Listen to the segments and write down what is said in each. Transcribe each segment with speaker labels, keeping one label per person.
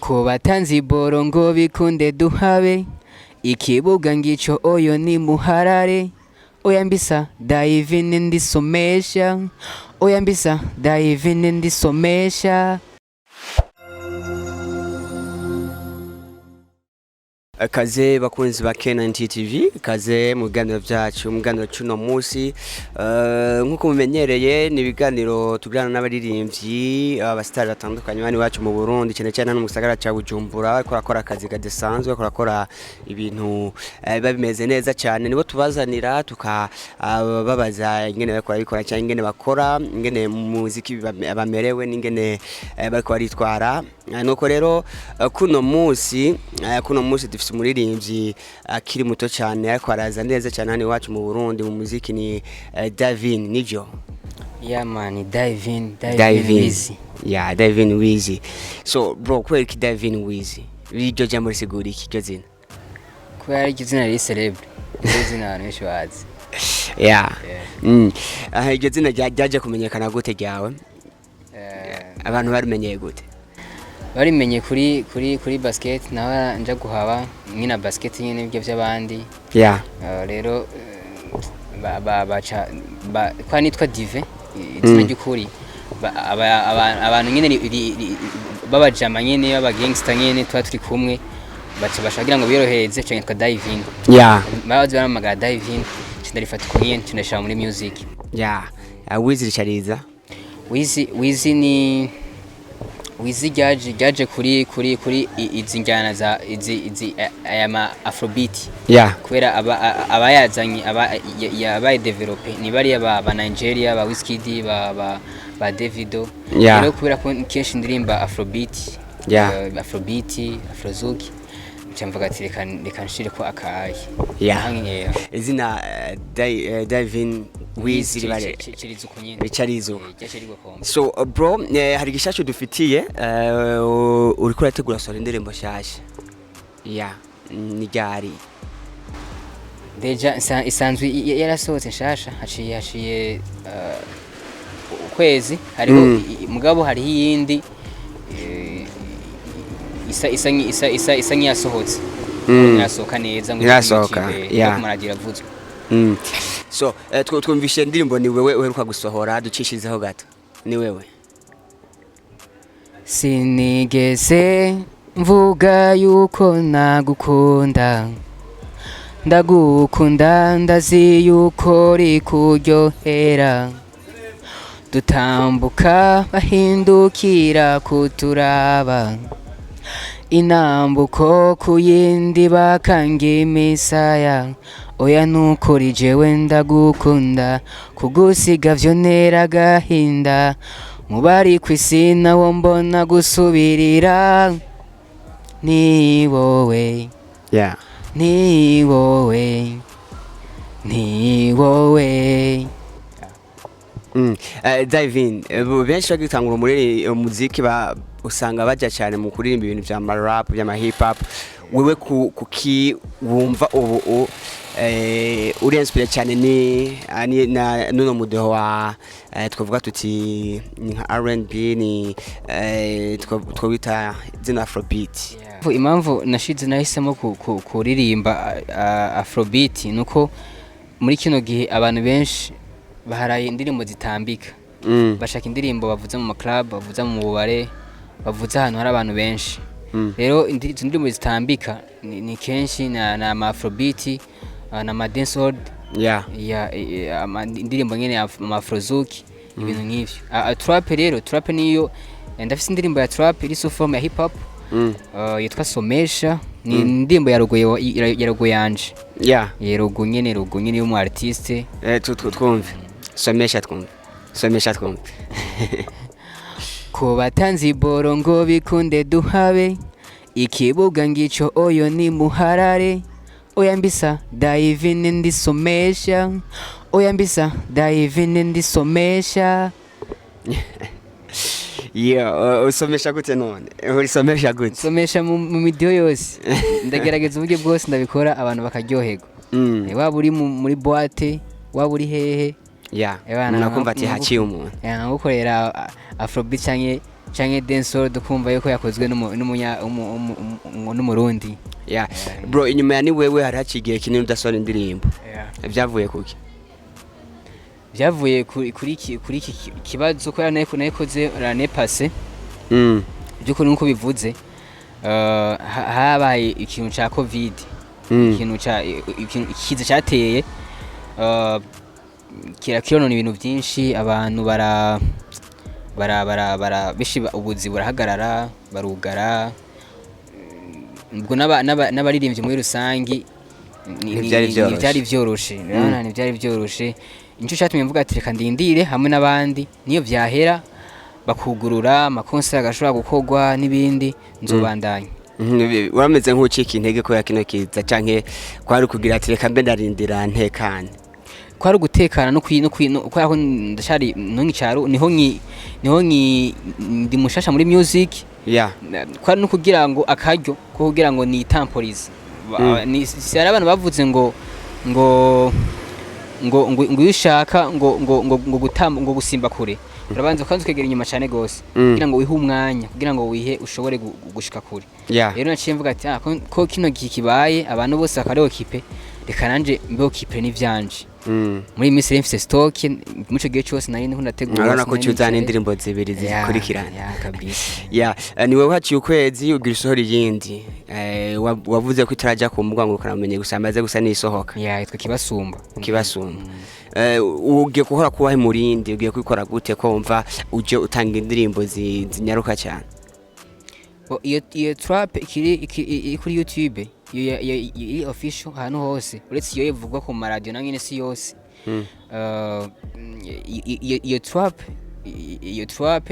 Speaker 1: ko batanze iboro ngo bikunde duhabe ikibuga ngico oyo ni muharare oya mbisa Divin ndisomesha oya mbisa Divin ndisomesha.
Speaker 2: Kaze bakunzi ba K90 TV, kaze mu biganiro byacu, mu biganiro cy'uno munsi. Nkuko mumenyereye ni ibiganiro tugirana n'abaririmbyi abasitari batandukanye bani wacu mu Burundi, cyane cyane no mu gisagara cya Bujumbura, akora akazi gadesanzwe, akora ibintu biba bimeze neza cyane. Nibo tubazanira tukababaza ingene bikora cyane, ingene bakora, ingene muziki bamerewe, n'ingene bariko baritwara. Nuko rero kuno munsi dufite umuririmvyi akiri muto cyane, ariko araza neza cyane hano iwacu mu Burundi mu muziki, ni Divin. Nivyo?
Speaker 1: Yeah man, Divin Wizi.
Speaker 2: Yeah, Divin Wizi. So bro, kweli ki Divin Wizi iryo jambo risigura iki iryo zina?
Speaker 1: Kubera iryo zina riri celebre, iryo zina abantu benshi bazi.
Speaker 2: Yeah. Iryo zina ryaje kumenyekana gute ryawe? Abantu barumenyeye gute?
Speaker 1: Barimenye kuri basket, nawe nja guhaba nkina basket nyene ibyo by'abandi.
Speaker 2: Yeah.
Speaker 1: Rero baca kwa nitwa Divin, izina ry'ukuri. Abantu nyene babajama nyene baba gangster nyene twa turi kumwe, baca bashagira ngo birohereze cyane twa Divin.
Speaker 2: Yeah.
Speaker 1: Babazi baramagara Divin, cindarifata ko nyene cinashaka muri music.
Speaker 2: Yeah. Wizi rishariza?
Speaker 1: Wizi gaje kuri izi njyana za izi ayama afrobeat.
Speaker 2: Yeah.
Speaker 1: Kubera abayazanye yabaye develope ni bari aba Nigeria, ba Wizkid, ba Davido.
Speaker 2: Yeah.
Speaker 1: Rero kubera ko kenshi ndirimba afrobeat.
Speaker 2: Yeah.
Speaker 1: Afrobeat, afrozouk. Cyamvuga ati reka nshire ko akayi.
Speaker 2: Yeah. Izina Divin Wizi ribare bicarizo. So bro, hari gishasho dufitiye, uri kurategura sore indirimbo shasha. Yeah, ni gari.
Speaker 1: Deja isanzwe yarasohotse shasha, haciye ukwezi, hariho mugabo hari yindi isa nyasohotse. Yasohoka neza ngo
Speaker 2: yasohoka. Yeah.
Speaker 1: Kumaragira vutswe.
Speaker 2: So twumvishe indirimbo ni wewe uheruka gusohora, ducishizeho gato. Ni wewe?
Speaker 1: Sinigeze mvuga yuko nagukunda, ndagukunda ndazi yuko rikuryohera, dutambuka bahindukira kuturaba, inambuko kuyindi bakange misaya, oya nukuri jewe ndagukunda, kugusiga vyo ntera agahinda, mubari kwisi nawo mbona gusubirira, ni wowe.
Speaker 2: Yeah.
Speaker 1: Ni wowe.
Speaker 2: Divin, benshi bagitangura umuziki usanga bajya cyane mu kuririmba ibintu bya rap, bya hip hop. Wewe kuki wumva ubu uri inspire cyane ni na nuno mudeho wa twavuga tuti nka R&B, ni twabita zina afrobeat?
Speaker 1: Impamvu nashize nahisemo kuririmba afrobeat nuko muri kino gihe abantu benshi baharaye indirimbo zitambika. Bashaka indirimbo bavuza mu club, bavuza mu bubare, bavuza ahantu hari abantu benshi. Rero indirimbo zitambika ni kenshi na afrobeat na ma dancehall.
Speaker 2: Yeah.
Speaker 1: Indirimbo nyene ya afrozouk, ibintu nk'ivyo. Trap niyo ndafise indirimbo ya trap iri so form ya hip hop. Yitwa Somesha, ni indirimbo ya rogo yanje.
Speaker 2: Yeah.
Speaker 1: Rogo nyene yo mu artiste.
Speaker 2: Twumve. Somesha twumve.
Speaker 1: Ko batanze iboro ngo bikunde duhabe ikibuga ngico oyo ni muharare, oya mbisa Divin ndisomesha, oya mbisa Divin ndisomesha.
Speaker 2: Yeah, usomesha gute none? Urisomesha gute?
Speaker 1: Somesha mu midiyo yose. Ndagerageza uburyo bwose ndabikora abantu bakaryoherwa. Waba uri muri boîte, waba uri hehe.
Speaker 2: Yeah. Nakumva ati haciye umuntu.
Speaker 1: Ngukorera afrobeat canke dancehall dukumva yuko yakozwe n'umurundi.
Speaker 2: Yeah. Bro, inyuma ya ni wewe hari hacigiye kinini udasohora indirimbo. Vyavuye kuki?
Speaker 1: Vyavuye kuri iki kibazo ko nayikoze l'année passée. Byuko nuko bivuze habaye ikintu ca covid. Ikintu kiza cyateye kironona ibintu byinshi, abantu bara bishi ubuzi burahagarara, barugara. Ubwo n'abaririmbyi muri rusangi ntibyari vyoroshe. Ntibyari vyoroshe. Inco cyatumye mvuga ati reka ndindire hamwe n'abandi niyo vyahera bakugurura amakonsert agashobora gukorwa n'ibindi nzobandanya.
Speaker 2: Urameze nk'ucika intege ko yakino kiza canke kwari kugira ati reka mbe ndarindira ntekane?
Speaker 1: Kwari gutekana no ko ndashari ntunyicaro niho ndi mushasha muri music. Kwari no kugira ngo akaryo ko kugira ngo ni temporize. Ni sari abantu bavuze ngo uyushaka ngo gusimba kure urabanza kandi ukegera inyuma cyane gose kugira ngo wihe umwanya kugira ngo wihe ushobore gushika kure. Rero naciye mvuga ati ko kino kibaye abantu bose bakareho kipe reka nanje mbeho kipe n'ivyanje. Muri Miss Mfise stock muco gihe cyose nari ndategura.
Speaker 2: Urabona ko cyuzana indirimbo zibiri zikurikirana.
Speaker 1: Kabisa.
Speaker 2: Ni wewe haciye ukwezi ugira isohora yindi. Wavuze ko itaraja ku mbuga ngo ukanamenye gusa amaze gusa nisohoka.
Speaker 1: Itwa kibasumba.
Speaker 2: Ugiye guhora kubahe murindi, ugiye kwikora gute ko wumva uje utanga indirimbo zinyaruka cyane?
Speaker 1: Iyo trap ikiri kuri YouTube iyo official hano hose uretse iyo ivugwa ku radio nangene si yose. Iyo trap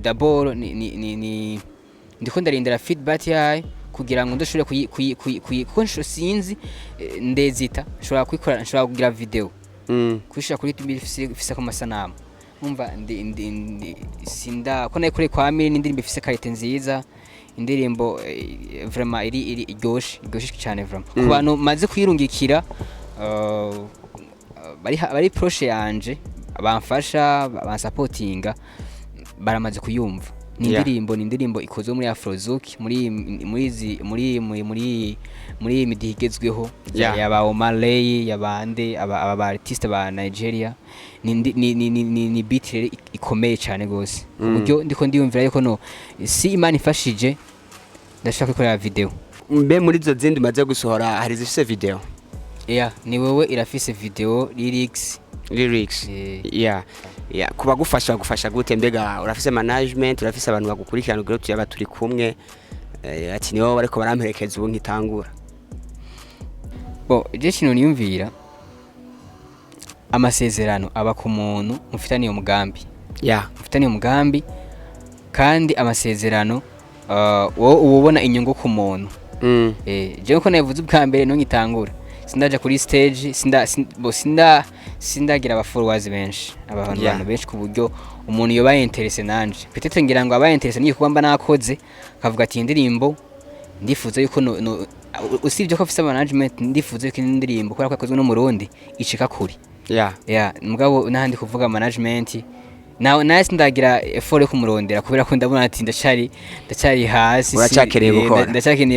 Speaker 1: d'abord ni ndiko ndarindira feedback yayo kugira ngo ndashobore kuko sinzi ndezita nshobora kwikora nshobora kugira video kwishira kuri YouTube ifise ko masanamu umva sinda ko nakore kwa miri n'indirimbo ifise qualité nziza, indirimbo vraiment iri iryoshe cyane vraiment ku bantu maze kwirungikira bari proche yanje bamfasha bansupportinga baramaze kuyumva. Ni indirimbo ikozwe muri Afrozouk muri midihigezweho yaba Omalay yabande aba artiste ba Nigeria. Ni beat ikomeye cyane gose uburyo ndiko ndiyumvira yuko no si Imana ifashije ndashaka gukora video.
Speaker 2: Mbe muri zo zindi maze gusohora hari zifise video?
Speaker 1: Ni wewe irafise video lyrics.
Speaker 2: Kuba gufasha gute mbega urafise management, urafise abantu bagukurikirana ubwo tuyaba turi kumwe ati niwo bariko baramperekeza ubu nkitangura?
Speaker 1: Je kino niyumvira amasezerano aba ku muntu mufitaniye umugambi kandi amasezerano wowe ubona inyungu ku muntu. Je ko navuze ubwa mbere no nkitangura sindaja kuri stage sindagira aba followers benshi abantu benshi ku buryo umuntu yoba interesse nanje petete ngira ngo aba interesse ni kuba mba nakoze kavuga ati indirimbo ndifuza yuko usibye ko afise management ndifuza yuko indirimbo kubera ko yakozwe no murundi icika kuri mugabo nahandi kuvuga management nawe sindagira effort yo kumurondera kubera ko ndabona ati ndacari hasi ndacakeneye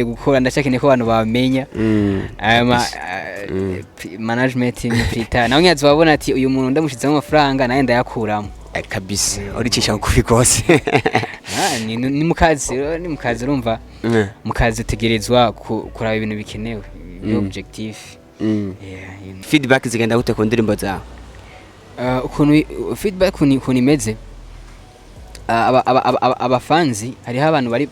Speaker 1: gukora ndacakeneye ko abantu bamenya management ni prita nawe nyazo babona ati uyu muntu ndamushizemo amafaranga naye ndayakuramo
Speaker 2: kabisa uricisha kuri kose.
Speaker 1: Ni mukazi urumva mukazi utegerezwa kuraba ibintu bikenewe ni objective.
Speaker 2: Feedback zigenda gute ku ndirimbo zawe?
Speaker 1: Ukuntu feedback ukuntu imeze abafanzi hariho abantu bari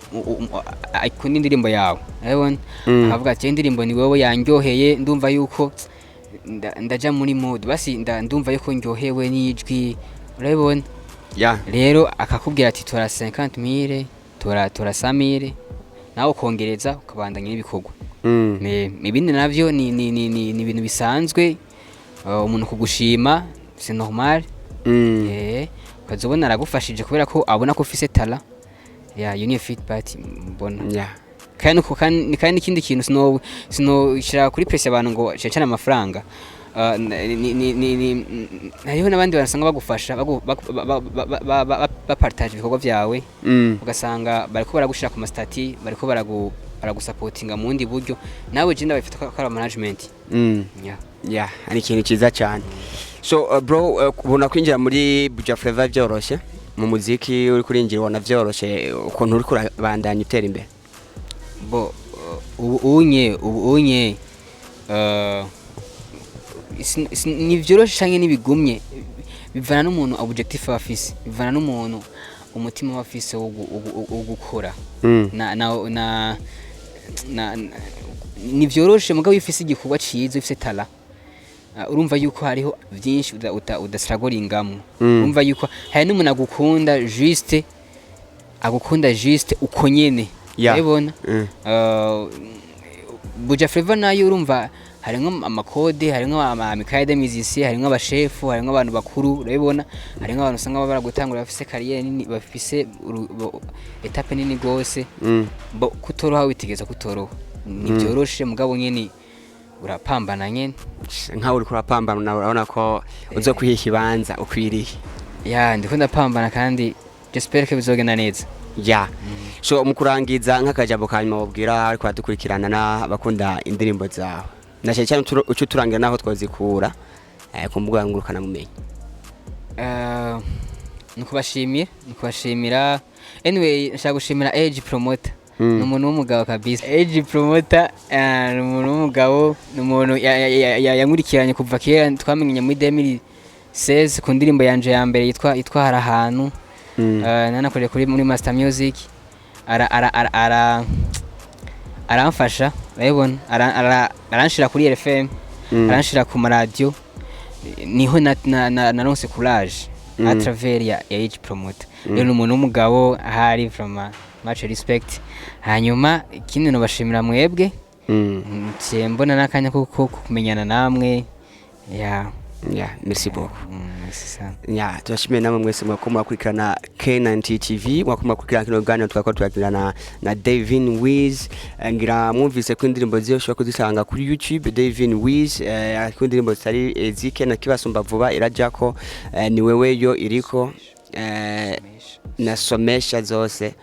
Speaker 1: ku indirimbo yawe urabona akavuga ati indirimbo ni wowe yanyoheye ndumva yuko ndaja muri mode basi ndumva yuko ndyohewe n'ijwi urabona rero akakubwira ati tora 50,000 tora 100,000 nawe kongereza ukabandanya n'ibikorwa. Ibindi navyo ni ibintu bisanzwe umuntu kugushima c'est normal. Ukazobona aragufashije kubera ko abona ko ufise talent. Union feedback mbona. Kandi ikindi kintu sino shira kuri press abantu ngo cecana amafaranga. hariho n'abandi basanga bagufasha bapartage ibikorwa byawe ugasanga bariko baragushira ku mastati bariko baragusapotinga mu bundi buryo nawe je ndabifite ko ari management.
Speaker 2: Yeah, ari ikintu cyiza cyane. So bro, kubona kwinjira muri Buja Flavor byoroshye mu muziki uri kurinjira ubona byoroshye ukuntu uri kurabandanya utera imbere?
Speaker 1: Bo unye ni vyoroshe canke nibigumye bivana n'umuntu objectif afise, bivana n'umuntu umutima wafise wo gukora. Ni vyoroshe mugabo ifise igikorwa ciza ifise tala. Urumva yuko hariho byinshi udastragolingamwe. Urumva yuko hari n'umuntu agukunda juste uko nyene. Urabona? Buja Flavor nayo urumva harimwo amakode, harimwo amikaide musicien, harimwo abashefu, harimwo abantu bakuru, urabibona? Harimwo abantu usanga baragutangura bafise carrière nini, bafise etape nini gose. Bo kutoroha witegeza kutoroha. Ni byoroshe mugabo nyene urapambana nyene.
Speaker 2: Nka uri kurapambana nawe urabona ko uzo kwiha ibanza ukwiriye.
Speaker 1: Ndiko ndapambana kandi j'espère que bizogenda neza.
Speaker 2: So mukurangiza nk'akajambo kanyuma wabwira ariko adukurikirana na bakunda indirimbo zawe. Nashe cyane ucu turangira naho twazikura ku mbuga ngurukana mumenye.
Speaker 1: Nukubashimira. Anyway, nshaka gushimira Age Promoter. Numuntu w'umugabo kabisa. Age Promoter numuntu w'umugabo, numuntu yankurikiranye kuva kera twamenye muri 2016 ku ndirimbo yanje ya mbere yitwa hari ahantu. Nanakoreye kuri muri Master Music. Aramfasha, urabibona? Aranshira kuri RFM, aranshira ku radio. Niho naronse courage à travers ya Age Promoter. Rero umuntu w'umugabo ahari from much respect. Hanyuma ikindi no bashimira mwebwe. Mbona nakanya ko kumenyana namwe.
Speaker 2: Merci beaucoup. Turashimiye namwe mwese mwako murakurikirana K9 TV, mwako murakurikirana kino ganiro twako turakirana na Divin Wiz. Ngira mwumvise ko indirimbo ziyo shobora kuzisanga kuri YouTube Divin Wiz, ko indirimbo zitari zike na kibasumba vuba irajako, ni wewe yo iriko nasomesha zose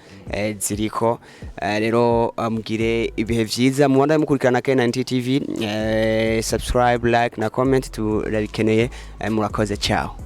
Speaker 2: ziriko. Rero amugire ibihe vyiza muwanda mukurikirana K9 TV. Subscribe, like na comment turabikeneye. Murakoze, ciao.